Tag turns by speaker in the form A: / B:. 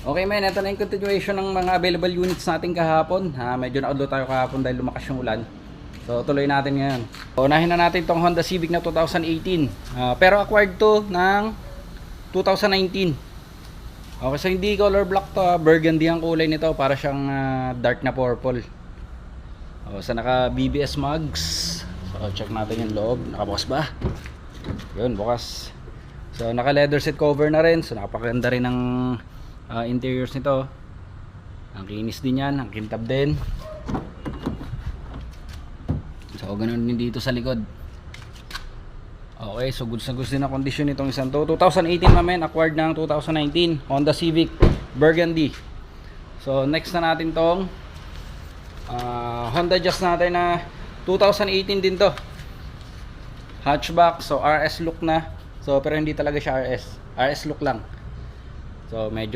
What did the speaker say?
A: Okay men, ito na yung continuation ng mga available units natin kahapon. Medyo na-outlaw tayo kahapon dahil lumakas yung ulan. So tuloy natin ngayon. Unahin na natin itong Honda Civic na 2018. Pero acquired to ng 2019. Okay, so hindi color black to. Burgundy ang kulay nito. Para siyang dark na purple. So naka BBS mugs. So check natin yung loob. Nakabukas ba? Yun, bukas. So naka leather seat cover na rin. So napakaganda rin ng interiors nito. Ang kinis din yan, ang kintab din. So ganun din dito sa likod. Okay, so goods na goods din ang kondisyon nitong isang to. 2018 naman, acquired ng 2019 Honda Civic Burgundy. So next na natin tong Honda Jazz natin na 2018 din to. Hatchback, so RS look na. So pero hindi talaga siya RS. RS look lang. So medyo